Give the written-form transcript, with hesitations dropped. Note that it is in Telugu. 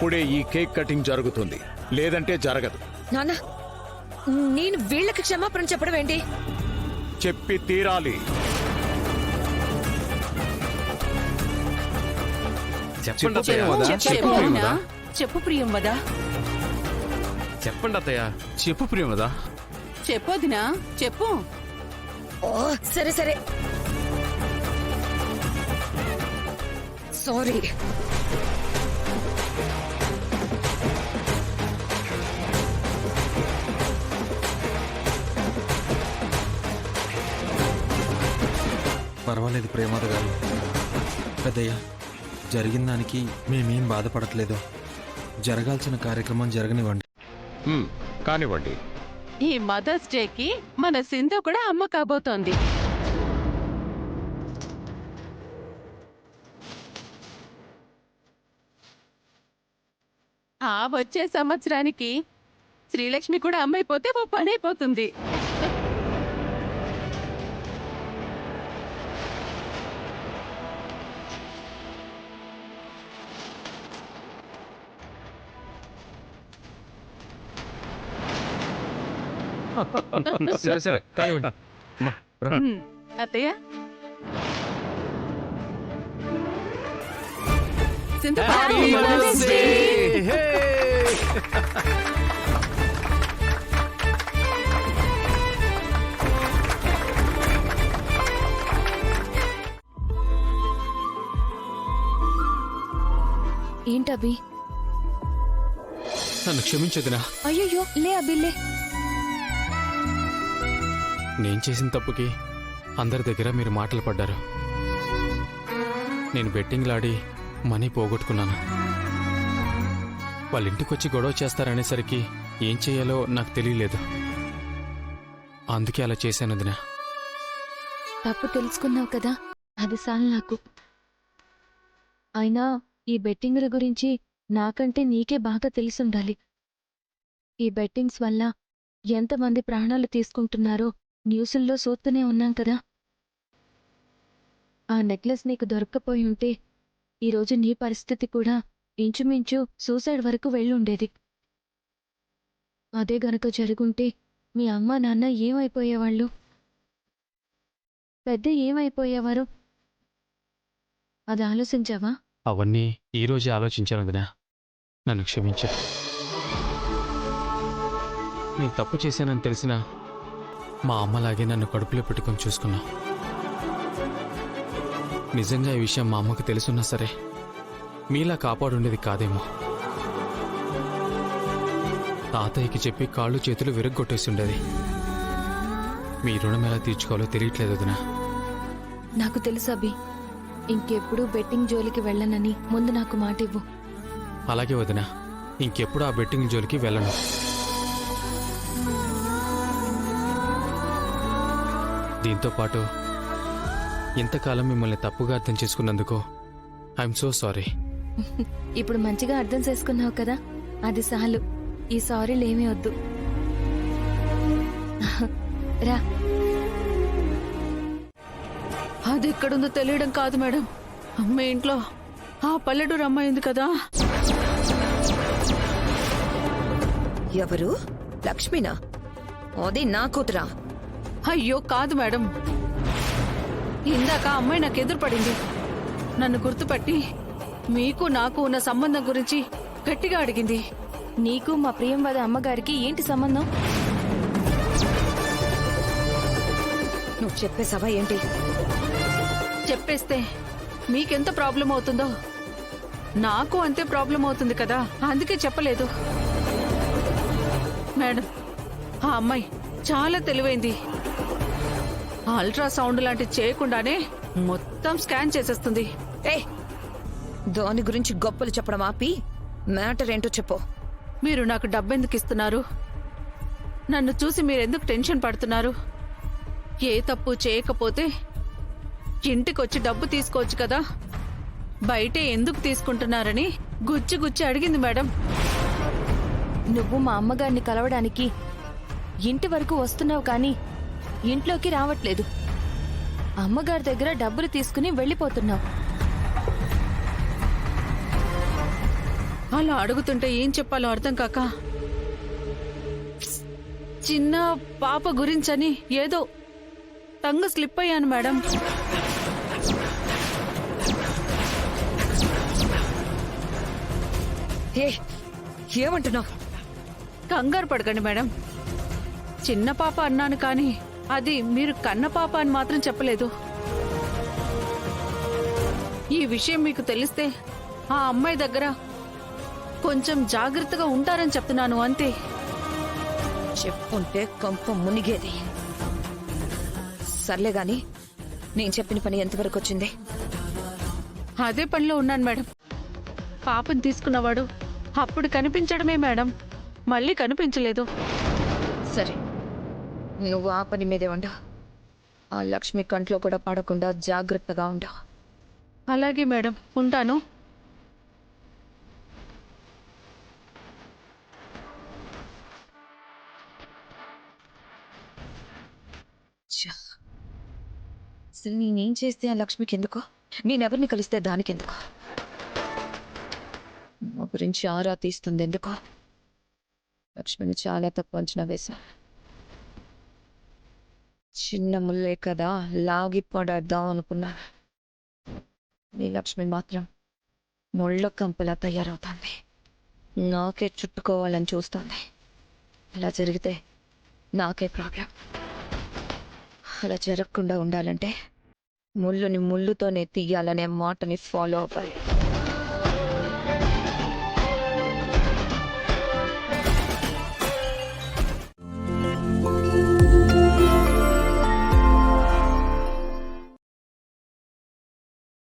అప్పుడే ఈ కేక్ కటింగ్ జరుగుతుంది, లేదంటే జరగదు. నాన్న, నేను వీళ్ళకి క్షమాపణ చెప్పడం ఏంటి? చెప్పి తీరాలి. చెప్పండి అత్తయ్య. చెప్పు ప్రియంవద. చెప్పండి అత్తయ్య. చెప్పు ప్రియమదా. చెప్పొదినా చెప్పు. ఓ సరే సరే, సారీ. పర్వాలేదు ప్రేమద గారు. పెద్దయ్య, జరిగిన దానికి మేమేం బాధపడట్లేదు. జరగాల్సిన కార్యక్రమం జరగనివ్వండి. కానివ్వండి. ఈ మదర్స్ డేకి మన సింధు కూడా అమ్మ కాబోతోంది. వచ్చే సంవత్సరానికి శ్రీలక్ష్మి కూడా అమ్మైపోతే ఓ పని అయిపోతుంది. సరే సరే కానివ్వండి. అత్తయ్య, సింధు ఏంటబ్బి? నన్ను క్షమించదునా. అయ్యో లే అబ్బి లే. నేను చేసిన తప్పుకి అందరి దగ్గర మీరు మాటలు పడ్డారు. నేను బెట్టింగ్లాడి మనీ పోగొట్టుకున్నాను. వాళ్ళ ఇంటికొచ్చి గొడవ చేస్తారనేసరికి ఏం చేయాలో నాకు తెలియలేదు. అందుకే అలా చేశాను వదినా. తప్పు తెలుసుకున్నావు కదా, అది చాలు నాకు. అయినా ఈ బెట్టింగుల గురించి నాకంటే నీకే బాగా తెలిసుండాలి. ఈ బెట్టింగ్స్ వల్ల ఎంతమంది ప్రాణాలు తీసుకుంటున్నారో న్యూసుల్లో చూస్తూనే ఉన్నాం కదా. ఆ నెక్లెస్ నీకు దొరక్కపోయి ఉంటే ఈరోజు నీ పరిస్థితి కూడా ఇంచుమించు సూసైడ్ వరకు వెళ్ళుండేది. అదే గనక జరుగుంటే మీ అమ్మ నాన్న ఏమైపోయేవాళ్ళు, పెద్ద ఏమైపోయేవారు? అది ఆలోచించావా? అవన్నీ ఈరోజే ఆలోచించాను వదినా. నన్ను క్షమించా. నేను తప్పు చేశానని తెలిసినా మా అమ్మలాగే నన్ను కడుపులో పెట్టుకొని చూసుకున్నా. నిజంగా ఈ విషయం మా అమ్మకు తెలుసున్నా సరే మీలా కాపాడుండేది కాదేమో. తాతయ్యకి చెప్పి కాళ్ళు చేతులు విరగ్గొట్టేసి ఉండేది. మీ రుణం ఎలా తీర్చుకోవాలో తెలియట్లేదు వదినా. నాకు తెలుసు అభి, ఇంకెప్పుడు బెట్టింగ్ జోలికి వెళ్ళనని ముందు నాకు మాట ఇవ్వు. అలాగే వదినా, ఇంకెప్పుడు ఆ బెట్టింగ్ జోలికి వెళ్ళను. దీంతోపాటు ఇంతకాలం మిమ్మల్ని తప్పుగా అర్థం చేసుకున్నందుకు ఐఎమ్ సో సారీ. ఇప్పుడు మంచిగా అర్థం చేసుకున్నావు కదా, అది చాలు. ఈ సారీలేమీ వద్దు. రా. అది ఎక్కడుందో తెలియడం కాదు మేడం, అమ్మాయి ఇంట్లో ఆ పల్లెటూరు అమ్మాయి ఉంది కదా. ఎవరు? లక్ష్మినా? అది నా కూతురా? అయ్యో కాదు మేడం, ఇందాక అమ్మాయి నాకు ఎదురుపడింది. నన్ను గుర్తుపట్టి మీకు నాకు ఉన్న సంబంధం గురించి గట్టిగా అడిగింది. నీకు మా ప్రియంవద అమ్మగారికి ఏంటి సంబంధం? నువ్వు చెప్పేసావా ఏంటి? చెప్పేస్తే మీకెంత ప్రాబ్లం అవుతుందో నాకు అంతే ప్రాబ్లం అవుతుంది కదా, అందుకే చెప్పలేదు. మేడం, ఆ అమ్మాయి చాలా తెలివైంది. అల్ట్రాసౌండ్ లాంటివి చేయకుండానే మొత్తం స్కాన్ చేసేస్తుంది. దాని గురించి గొప్పలు చెప్పడం ఆపి మ్యాటర్ ఏంటో చెప్పు. మీరు నాకు డబ్బెందుకు ఇస్తున్నారు? నన్ను చూసి మీరెందుకు టెన్షన్ పడుతున్నారు? ఏ తప్పు చేయకపోతే ఇంటికొచ్చి డబ్బు తీసుకోవచ్చు కదా, బయటే ఎందుకు తీసుకుంటున్నారని గుచ్చి గుచ్చి అడిగింది మేడం. నువ్వు మా అమ్మగారిని కలవడానికి ఇంటి వరకు వస్తున్నావు కానీ ఇంట్లోకి రావట్లేదు. అమ్మగారి దగ్గర డబ్బులు తీసుకుని వెళ్ళిపోతున్నావు. అలా అడుగుతుంటే ఏం చెప్పాలో అర్థం కాక చిన్న పాప గురించని ఏదో టంగు స్లిప్ అయ్యాను మేడం. ఏ ఏమంటున్నావు? కంగారు పడకండి మేడం. చిన్న పాప అన్నాను కానీ అది మీరు కన్న పాప అని మాత్రం చెప్పలేదు. ఈ విషయం మీకు తెలిస్తే ఆ అమ్మాయి దగ్గర కొంచెం జాగ్రత్తగా ఉంటారని చెప్తున్నాను అంతే. చెప్పుంటే కంప మునిగేది. సర్లే గాని నేను చెప్పిన పని ఎంతవరకు వచ్చింది? అదే పనిలో ఉన్నాను మేడం. పాపని తీసుకున్నవాడు అప్పుడు కనిపించడమే మేడం, మళ్ళీ కనిపించలేదు. సరే, నువ్వు ఆ పని మీదే ఉండు. ఆ లక్ష్మి కంట్లో కూడా పడకుండా జాగ్రత్తగా ఉండు. అలాగే మేడం, ఉంటాను. ఛ! అసలు నేనేం చేస్తే ఆ లక్ష్మికి ఎందుకు, నేనెవరిని కలిస్తే దానికెందుకు? మా గురించి ఆరా తీస్తుంది ఎందుకు? లక్ష్మిని చాలా తప్పు అంచనా వేశా. చిన్న ముల్లే కదా లాగి పడేద్దాం అనుకున్నా. నీ లక్ష్మి మాత్రం ముళ్ళ కంపలా తయారవుతుంది. నాకే చుట్టుకోవాలని చూస్తుంది. ఇలా జరిగితే నాకే ప్రాబ్లం. అలా జరగకుండా ఉండాలంటే ముళ్ళుని ముళ్ళుతోనే తీయాలనే మాటని ఫాలో అవ్వాలి.